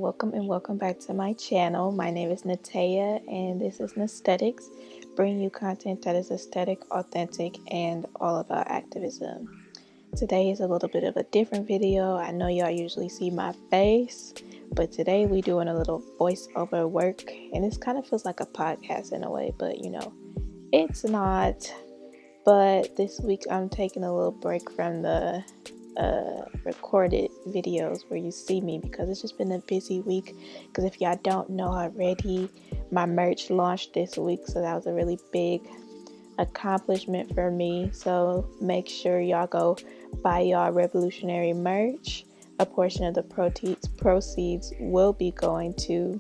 welcome and welcome back to my channel. My name is Natea and this is Nasthetics, bringing you content that is aesthetic, authentic, and all about activism. Today is a little bit of a different video. I know y'all usually see my face, but today we doing a little voiceover work, and this kind of feels like a podcast in a way, but it's not. But this week I'm taking a little break from the recorded videos where you see me because it's just been a busy week. Because if y'all don't know already, my merch launched this week, so that was a really big accomplishment for me. So make sure y'all go buy y'all revolutionary merch. A portion of the proceeds will be going to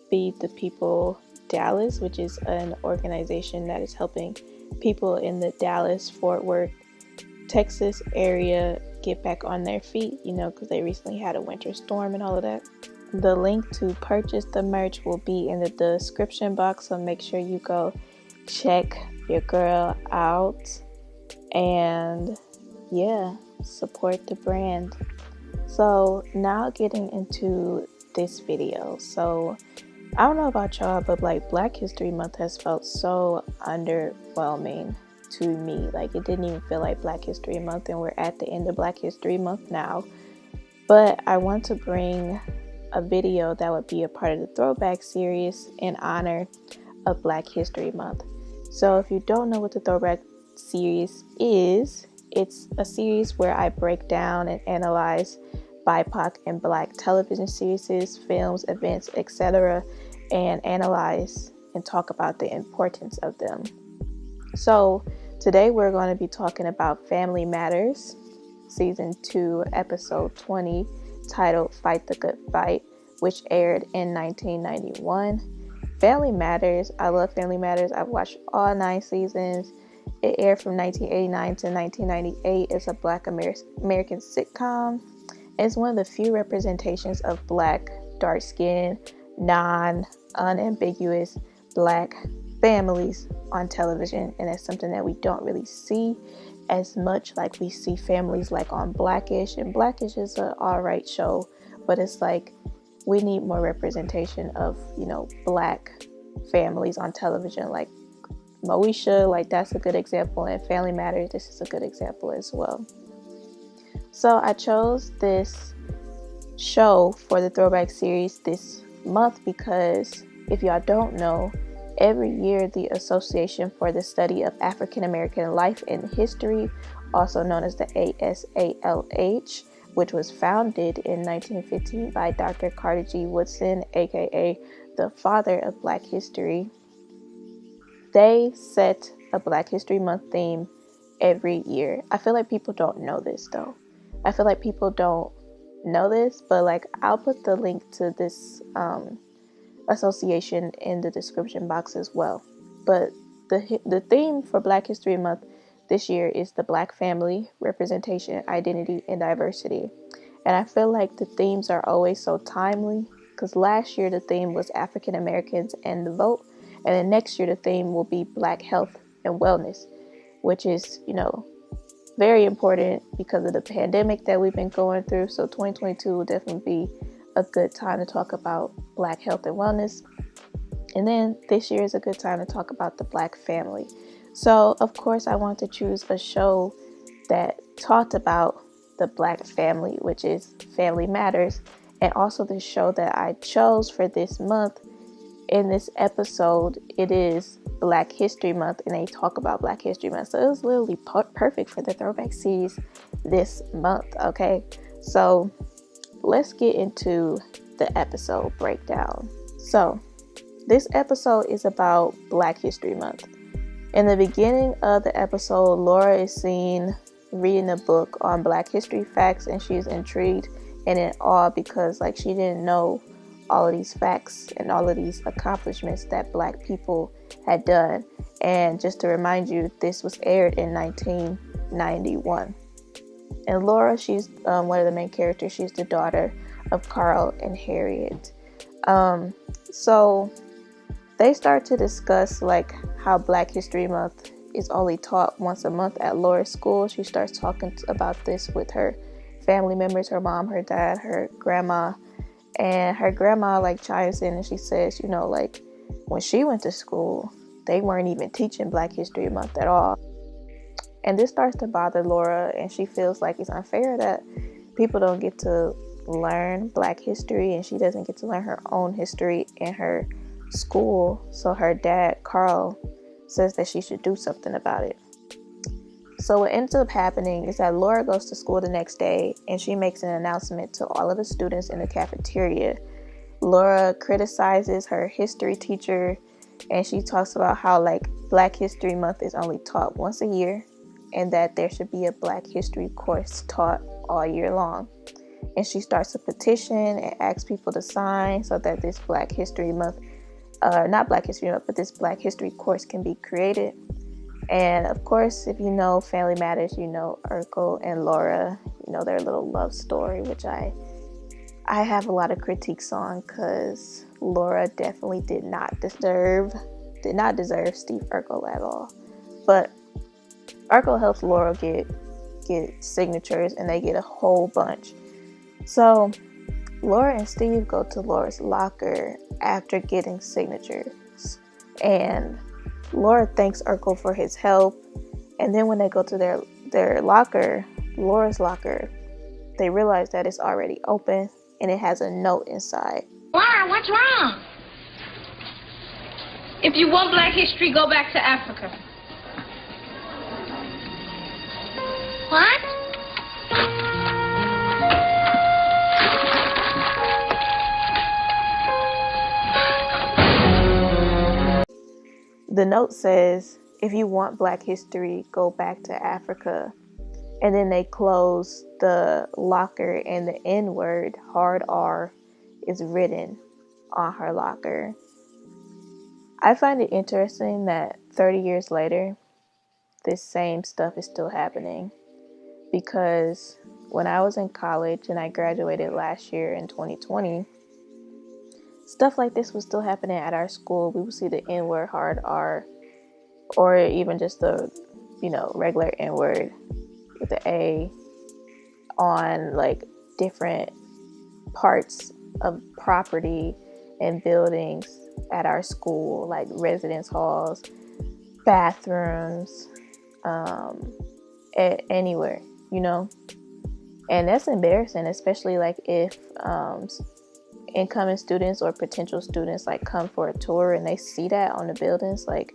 Feed the People Dallas, which is an organization that is helping people in the Dallas, Fort Worth, Texas area get back on their feet, because they recently had a winter storm and all of that. The link to purchase the merch will be in the description box, so make sure you go check your girl out and support the brand. So now getting into this video. So I don't know about y'all, but Black History Month has felt so underwhelming to me. It didn't even feel like Black History Month, and we're at the end of Black History Month now. But I want to bring a video that would be a part of the throwback series in honor of Black History Month. So if you don't know what the throwback series is, it's a series where I break down and analyze BIPOC and Black television series, films, events, etc., and analyze and talk about the importance of them. So today we're going to be talking about Family Matters, Season 2, Episode 20, titled Fight the Good Fight, which aired in 1991. Family Matters, I love Family Matters. I've watched all 9 seasons. It aired from 1989 to 1998. It's a Black American sitcom. It's one of the few representations of Black, dark-skinned, unambiguous Black families on television, and that's something that we don't really see as much. We see families on Blackish, and Blackish is an alright show, but it's we need more representation of Black families on television. Moesha, that's a good example, and Family Matters, this is a good example as well. So I chose this show for the throwback series this month because if y'all don't know, every year the Association for the Study of African American Life and History, also known as the ASALH, which was founded in 1915 by Dr. Carter G. Woodson, aka the father of Black history, they set a Black History Month theme every year. I feel like people don't know this though. I feel like people don't know this, but I'll put the link to this association in the description box as well. But the theme for Black History Month this year is the Black family, representation, identity, and diversity. And I feel like the themes are always so timely, because last year the theme was African Americans and the vote, and then next year the theme will be Black health and wellness, which is very important because of the pandemic that we've been going through. So 2022 will definitely be a good time to talk about Black health and wellness. And then this year is a good time to talk about the Black family. So of course I want to choose a show that talked about the Black family, which is Family Matters. And also the show that I chose for this month, in this episode, it is Black History Month, and they talk about Black History Month. So it was literally perfect for the throwback series this month, okay? So let's get into the episode breakdown. So this episode is about Black History Month. In the beginning of the episode, Laura is seen reading a book on Black history facts, and she's intrigued and in awe because she didn't know all of these facts and all of these accomplishments that Black people had done. And just to remind you, this was aired in 1991. And Laura, she's one of the main characters. She's the daughter of Carl and Harriet. So they start to discuss how Black History Month is only taught once a month at Laura's school. She starts talking about this with her family members, her mom, her dad, her grandma, And her grandma like chimes in and she says, you know, like when she went to school, they weren't even teaching Black History Month at all. And this starts to bother Laura, and she feels like it's unfair that people don't get to learn Black history, and she doesn't get to learn her own history in her school. So her dad, Carl, says that she should do something about it. So what ends up happening is that Laura goes to school the next day, and she makes an announcement to all of the students in the cafeteria. Laura criticizes her history teacher, and she talks about how like Black History Month is only taught once a year, and that there should be a Black history course taught all year long. And she starts a petition and asks people to sign so that this Black History Month, not Black History Month, but this Black History course can be created. And of course, if you know Family Matters, you know Urkel and Laura, you know their little love story, which I have a lot of critiques on, because Laura definitely did not deserve Steve Urkel at all. But Urkel helps Laura get signatures, and they get a whole bunch. So Laura and Steve go to Laura's locker after getting signatures, and Laura thanks Urkel for his help. And then when they go to their locker, Laura's locker, they realize that it's already open and it has a note inside. Laura, what's wrong? If you want Black history, go back to Africa. What? The note says, if you want Black history, go back to Africa. And then they close the locker, and the N-word, hard R, is written on her locker. I find it interesting that 30 years later, this same stuff is still happening. Because when I was in college and I graduated last year in 2020, stuff like this was still happening at our school. We would see the N-word, hard R, or even just the, regular N-word with the A on like different parts of property and buildings at our school, like residence halls, bathrooms, anywhere, and that's embarrassing, especially like if incoming students or potential students like come for a tour and they see that on the buildings. Like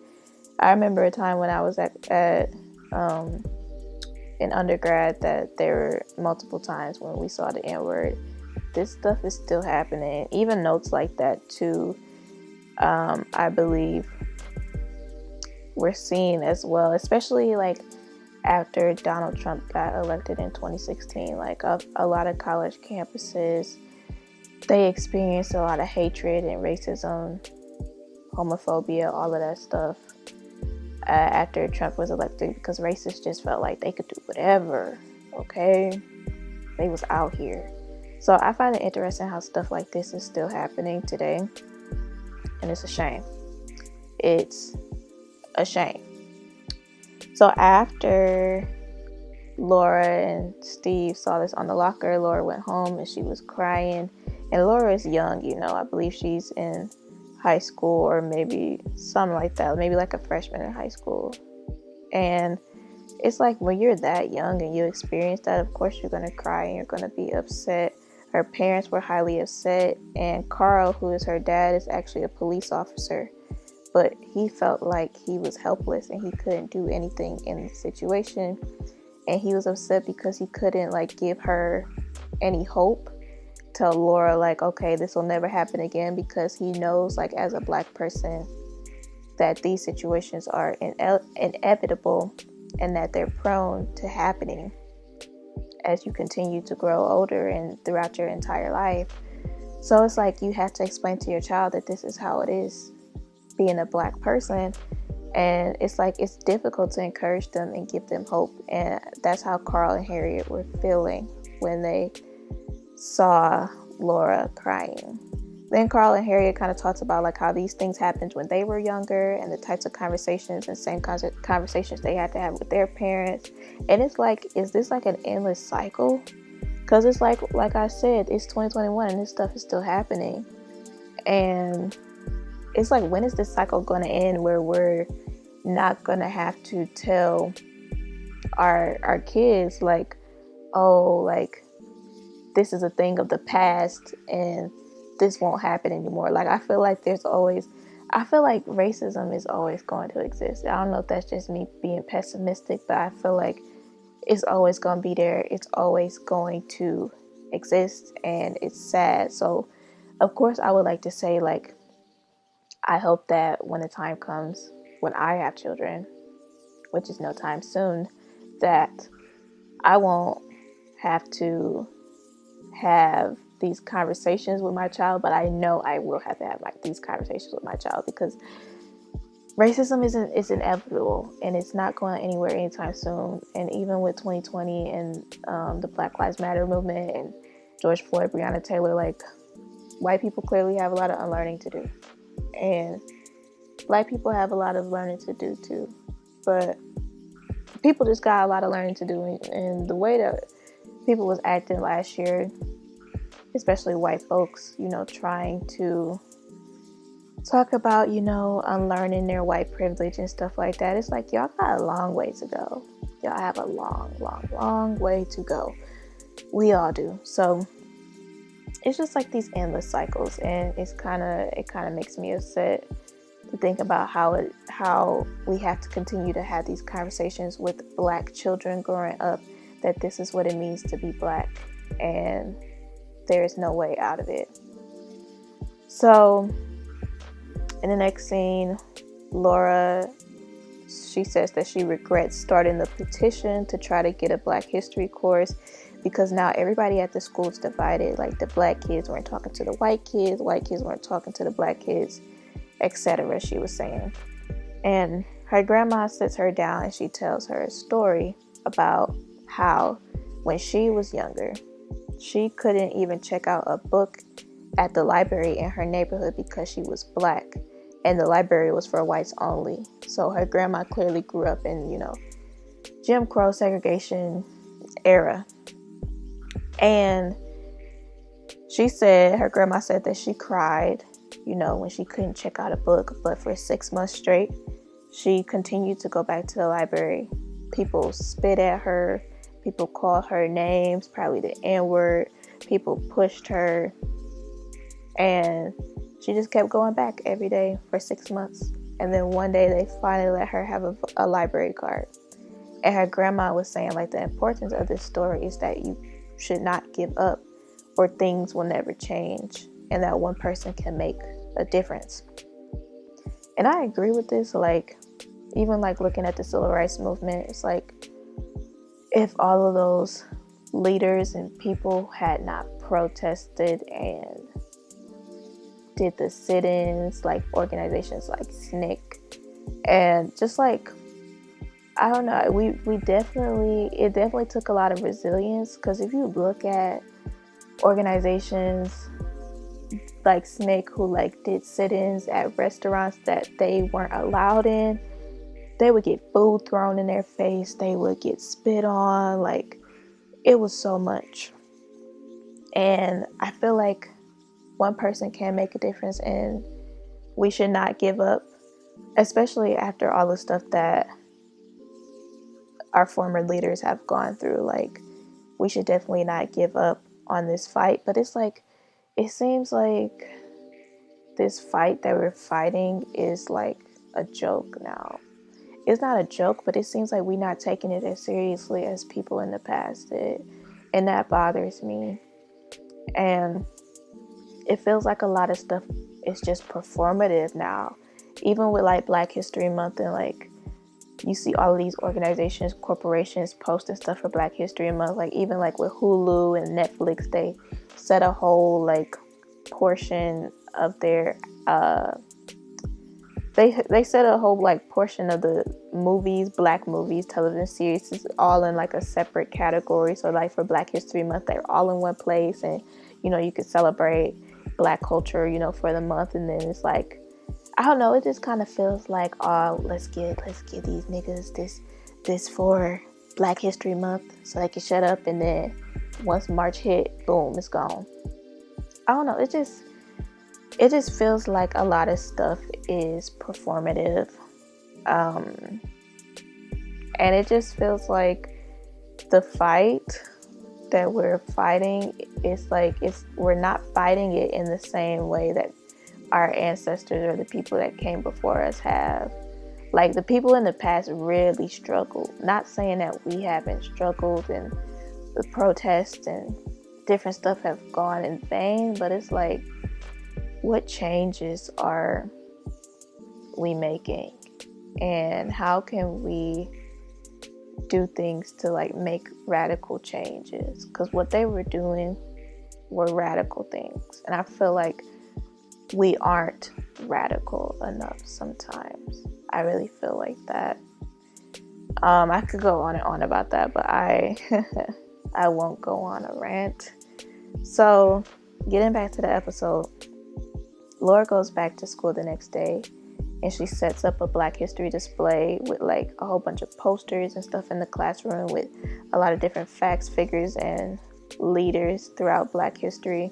I remember a time when I was at in undergrad that there were multiple times when we saw the N-word. This stuff is still happening. Even notes like that too, I believe we're seeing as well, especially like after Donald Trump got elected in 2016. Like a lot of college campuses, they experienced a lot of hatred and racism, homophobia, all of that stuff after Trump was elected, because racists just felt like they could do whatever, okay? They was out here. So I find it interesting how stuff like this is still happening today, and it's a shame. It's a shame. So after Laura and Steve saw this on the locker, Laura went home and she was crying. And Laura is young, I believe she's in high school or maybe something like that, maybe like a freshman in high school. And it's like when you're that young and you experience that, of course you're going to cry and you're going to be upset. Her parents were highly upset, and Carl, who is her dad, is actually a police officer, but he felt like he was helpless and he couldn't do anything in the situation. And he was upset because he couldn't like give her any hope, tell Laura like, okay, this will never happen again, because he knows like as a Black person that these situations are inevitable and that they're prone to happening as you continue to grow older and throughout your entire life. So it's like you have to explain to your child that this is how it is being a Black person. And it's like it's difficult to encourage them and give them hope. And that's how Carl and Harriet were feeling when they saw Laura crying. Then Carl and Harriet kind of talked about like how these things happened when they were younger and the types of conversations and same kinds of conversations they had to have with their parents. And it's like, is this like an endless cycle? Because it's like I said, it's 2021 and this stuff is still happening. And it's like, when is this cycle going to end where we're not going to have to tell our kids, like, oh, like, this is a thing of the past and this won't happen anymore. Like, I feel like racism is always going to exist. I don't know if that's just me being pessimistic, but I feel like it's always going to be there. It's always going to exist, and it's sad. So, of course, I would like to say, like, I hope that when the time comes, when I have children, which is no time soon, that I won't have to have these conversations with my child, but I know I will have to have like these conversations with my child, because racism is inevitable and it's not going anywhere anytime soon. And even with 2020 and the Black Lives Matter movement and George Floyd, Breonna Taylor, like, white people clearly have a lot of unlearning to do, and black people have a lot of learning to do too. But people just got a lot of learning to do, and the way that people was acting last year, especially white folks, you know, trying to talk about, you know, unlearning their white privilege and stuff like that. It's like, y'all got a long way to go. Y'all have a long way to go. We all do. So it's just like these endless cycles, and it kind of makes me upset to think about how we have to continue to have these conversations with black children growing up, that this is what it means to be black, and there is no way out of it. So in the next scene, Laura, she says that she regrets starting the petition to try to get a Black History course, because now everybody at the school is divided. Like, the black kids weren't talking to the white kids weren't talking to the black kids, etc., she was saying. And her grandma sits her down and she tells her a story about how when she was younger, she couldn't even check out a book at the library in her neighborhood because she was black, and the library was for whites only. So her grandma clearly grew up in, you know, Jim Crow segregation era. And her grandma said that she cried, you know, when she couldn't check out a book, but for 6 months straight, she continued to go back to the library. People spit at her, people called her names, probably the N-word, people pushed her, and she just kept going back every day for 6 months. And then one day they finally let her have a library card. And her grandma was saying, like, the importance of this story is that you should not give up, or things will never change, and that one person can make a difference. And I agree with this. Like, even like looking at the civil rights movement, it's like, if all of those leaders and people had not protested and did the sit-ins, like organizations like SNCC, and just like, I don't know, it definitely took a lot of resilience, because if you look at organizations like SNCC who like did sit-ins at restaurants that they weren't allowed in, they would get food thrown in their face, they would get spit on, like, it was so much. And I feel like one person can make a difference, and we should not give up, especially after all the stuff that our former leaders have gone through. Like, we should definitely not give up on this fight. But it's like, it seems like this fight that we're fighting is like a joke now. It's not a joke, but it seems like we're not taking it as seriously as people in the past did, and that bothers me. And it feels like a lot of stuff is just performative now, even with like Black History Month, and like, you see all of these organizations, corporations posting stuff for Black History Month. Like, even like with Hulu and Netflix, they set a whole like portion of their they set a whole like portion of the movies, Black movies, television series, is all in like a separate category. So like for Black History Month, they're all in one place, and you know, you could celebrate Black culture, you know, for the month. And then it's like, I don't know, it just kind of feels like, oh, let's give these niggas this for Black History Month so they can shut up, and then once March hit, boom, it's gone. I don't know. It just feels like a lot of stuff is performative, and it just feels like the fight that we're fighting is like we're not fighting it in the same way that our ancestors or the people that came before us have. Like, the people in the past really struggled. Not saying that we haven't struggled and the protests and different stuff have gone in vain, but it's like, what changes are we making? And how can we do things to like make radical changes? Because what they were doing were radical things. And I feel like we aren't radical enough sometimes. I really feel like that. I could go on and on about that, but I I won't go on a rant. So, getting back to the episode, Laura goes back to school the next day and she sets up a Black History display with like a whole bunch of posters and stuff in the classroom with a lot of different facts, figures, and leaders throughout Black history.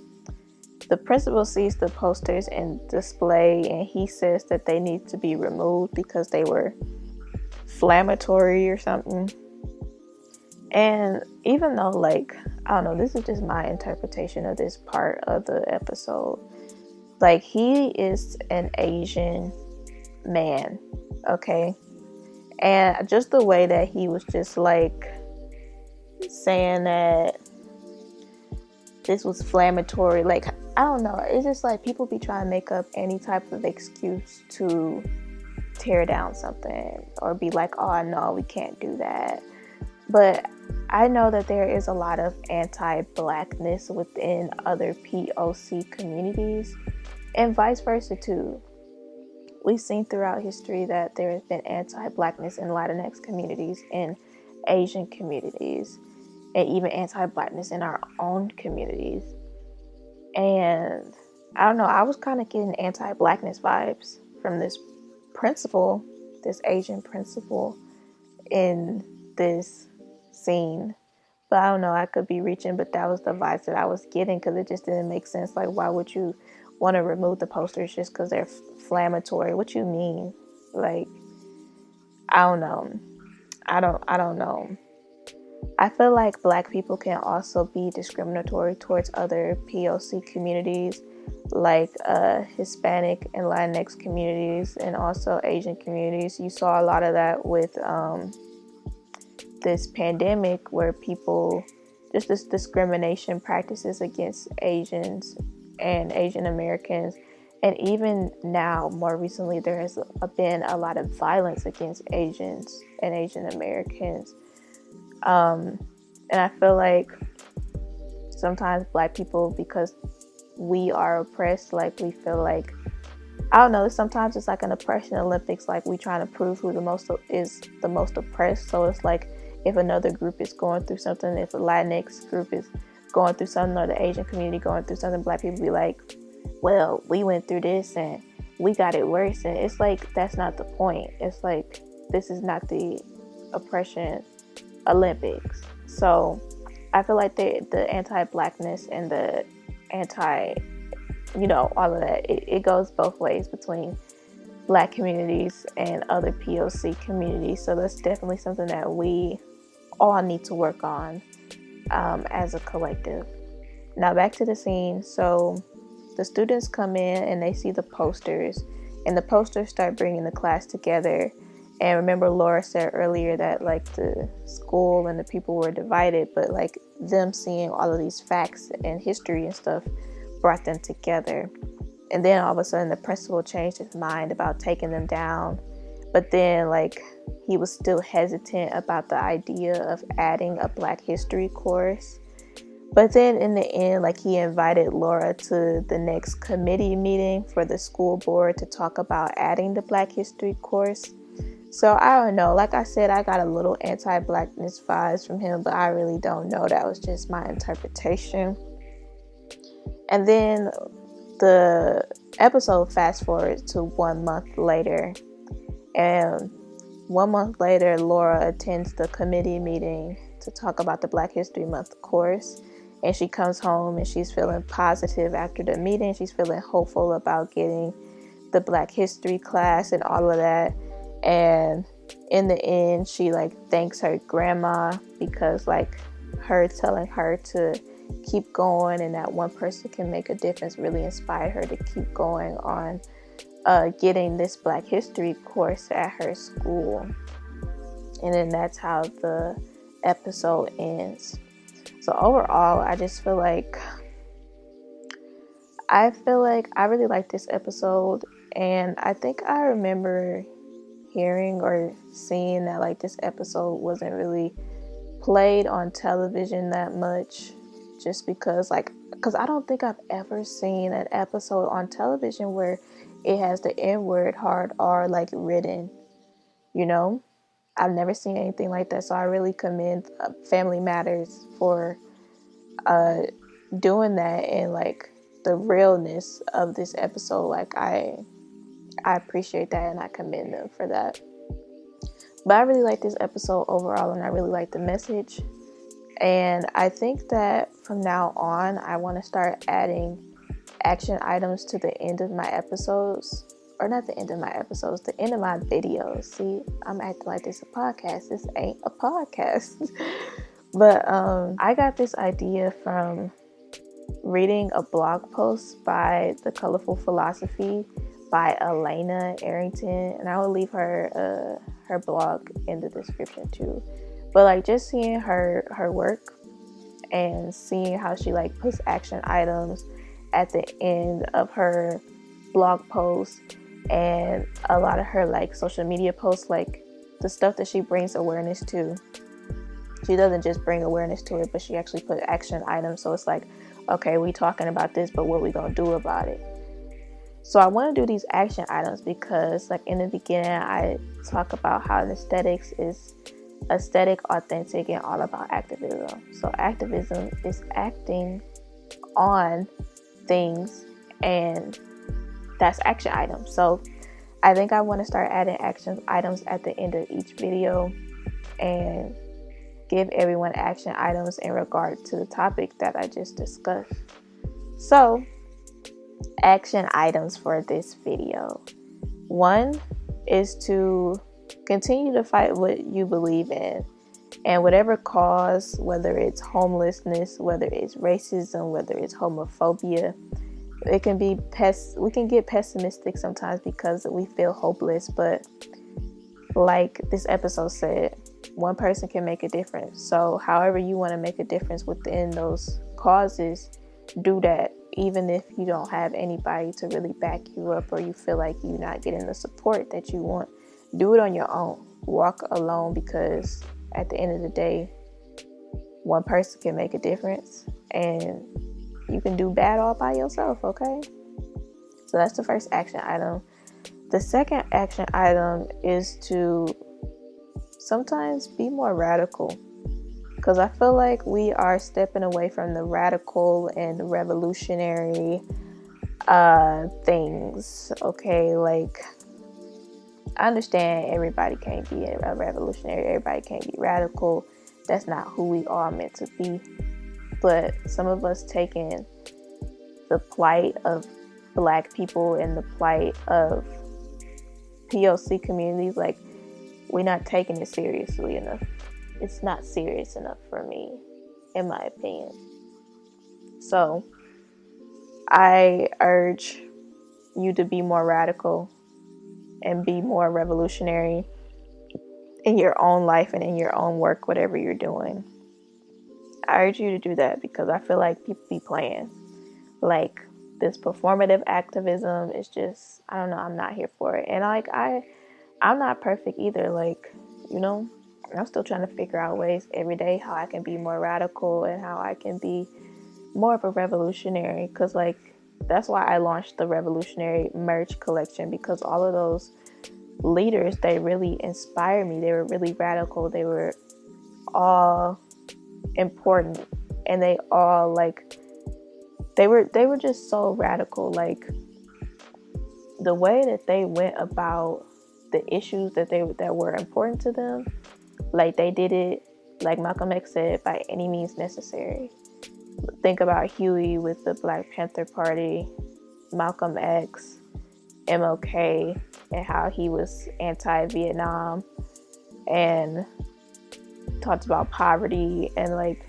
The principal sees the posters and display and he says that they need to be removed because they were inflammatory or something. And even though, like, I don't know, this is just my interpretation of this part of the episode. Like, he is an Asian man, okay? And just the way that he was just like saying that this was inflammatory, like, I don't know, it's just like people be trying to make up any type of excuse to tear down something or be like, oh no, we can't do that. But I know that there is a lot of anti-Blackness within other POC communities and vice versa too. We've seen throughout history that there has been anti-Blackness in Latinx communities, in Asian communities, and even anti-Blackness in our own communities. And I don't know, I was kind of getting anti-Blackness vibes from this principal, this Asian principal in this scene. But I don't know, I could be reaching, but that was the vibes that I was getting because it just didn't make sense. Like, why would you want to remove the posters just because they're inflammatory? What you mean? Like, I don't know. I don't know. I feel like Black people can also be discriminatory towards other POC communities, like Hispanic and Latinx communities, and also Asian communities. You saw a lot of that with this pandemic, where people, just this discrimination practices against Asians and Asian Americans. And even now, more recently, there has been a lot of violence against Asians and Asian Americans. And I feel like sometimes Black people, because we are oppressed, like, we feel like, I don't know, sometimes it's like an oppression Olympics, like we trying to prove who is the most oppressed. So it's like, if another group is going through something, if a Latinx group is going through something, or the Asian community going through something, Black people be like, well, we went through this and we got it worse. And it's like, that's not the point. It's like, this is not the oppression Olympics. So I feel like the anti-Blackness and the anti, all of that, it goes both ways between Black communities and other POC communities. So that's definitely something that we all need to work on as a collective. Now back to the scene. So the students come in and they see the posters, and the posters start bringing the class together. And remember, Laura said earlier that like the school and the people were divided, but like them seeing all of these facts and history and stuff brought them together. And then all of a sudden the principal changed his mind about taking them down. But then like he was still hesitant about the idea of adding a Black history course. But then in the end, like, he invited Laura to the next committee meeting for the school board to talk about adding the Black history course. So I don't know. Like I said, I got a little anti-Blackness vibes from him, but I really don't know. That was just my interpretation. And then the episode fast forwards to 1 month later. And 1 month later, Laura attends the committee meeting to talk about the Black History Month course. and she comes home and she's feeling positive after the meeting. She's feeling hopeful about getting the Black History class and all of that. And in the end, she like thanks her grandma because like her telling her to keep going and that one person can make a difference really inspired her to keep going on getting this Black History course at her school. And then that's how the episode ends. So overall, I feel like I really like this episode, and I think I remember hearing or seeing that like this episode wasn't really played on television that much, just because I don't think I've ever seen an episode on television where it has the N-word hard R like written, you know? I've never seen anything like that, so I really commend Family Matters for doing that and like the realness of this episode. Like I appreciate that and I commend them for that. But I really like this episode overall, and I really like the message. And I think that from now on, I want to start adding action items to the end of my episodes. Or not the end of my episodes, the end of my videos. See, I'm acting like this is a podcast. This ain't a podcast. But I got this idea from reading a blog post by The Colorful Philosophy by Elena Arrington. And I will leave her blog in the description too. But like just seeing her work and seeing how she like puts action items at the end of her blog posts and a lot of her like social media posts, like the stuff that she brings awareness to. She doesn't just bring awareness to it, but she actually put action items. So it's like, okay, we talking about this, but what we gonna do about it? So I want to do these action items because like in the beginning, I talk about how aesthetics is aesthetic, authentic, and all about activism. So activism is acting on things, and that's action items. So I think I want to start adding action items at the end of each video and give everyone action items in regard to the topic that I just discussed. So action items for this video. 1 is to continue to fight what you believe in, and whatever cause, whether it's homelessness, whether it's racism, whether it's homophobia. It can be we can get pessimistic sometimes because we feel hopeless, but like this episode said, one person can make a difference. So however you want to make a difference within those causes, do that, even if you don't have anybody to really back you up or you feel like you're not getting the support that you want. Do it on your own. Walk alone, because at the end of the day, one person can make a difference, and you can do bad all by yourself, okay? So that's the first action item. The second action item is to sometimes be more radical, because I feel like we are stepping away from the radical and revolutionary things, okay? Like, I understand everybody can't be a revolutionary, everybody can't be radical. That's not who we are meant to be. But some of us taking the plight of Black people and the plight of POC communities, like, we're not taking it seriously enough. It's not serious enough for me, in my opinion. So I urge you to be more radical and be more revolutionary in your own life and in your own work, whatever you're doing. I urge you to do that because I feel like people be playing. Like, this performative activism is just, I don't know, I'm not here for it. And like, I'm not perfect either. Like, you know, I'm still trying to figure out ways every day how I can be more radical and how I can be more of a revolutionary. Because like, that's why I launched the Revolutionary merch collection, because all of those leaders, they really inspired me. They were really radical. They were all important, and they all like, they were just so radical. Like, the way that they went about the issues that were important to them, like they did it, like Malcolm X said, by any means necessary. think about Huey with the Black Panther Party, Malcolm X, MLK, and how he was anti-Vietnam and talked about poverty, and like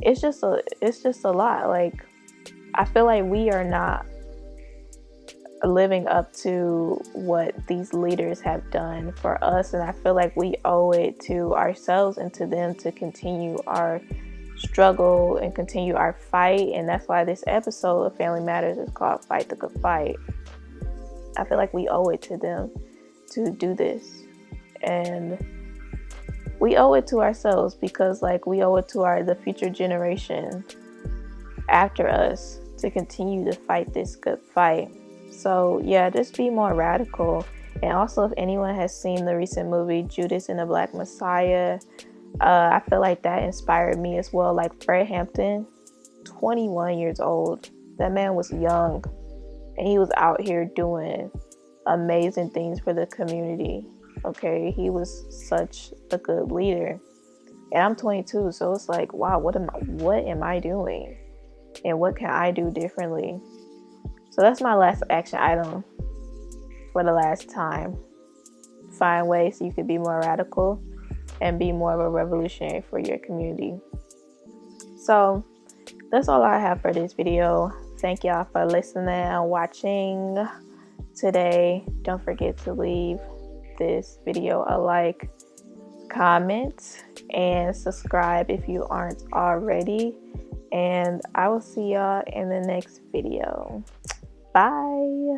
it's just a lot. Like I feel like we are not living up to what these leaders have done for us, and I feel like we owe it to ourselves and to them to continue our struggle and continue our fight. And that's why this episode of Family Matters is called Fight the Good Fight. I feel like we owe it to them to do this, and we owe it to ourselves, because like we owe it to the future generation after us to continue to fight this good fight. So yeah, just be more radical. And also, if anyone has seen the recent movie Judas and the Black Messiah, I feel like that inspired me as well. Like Fred Hampton, 21 years old. That man was young, and he was out here doing amazing things for the community. Okay, he was such a good leader. And I'm 22, so it's like, wow, what am I doing? And what can I do differently? So that's my last action item for the last time. Find ways you could be more radical and be more of a revolutionary for your community. So that's all I have for this video. Thank y'all for listening and watching today. Don't forget to leave this video a like, comment, and subscribe if you aren't already. And I will see y'all in the next video. Bye.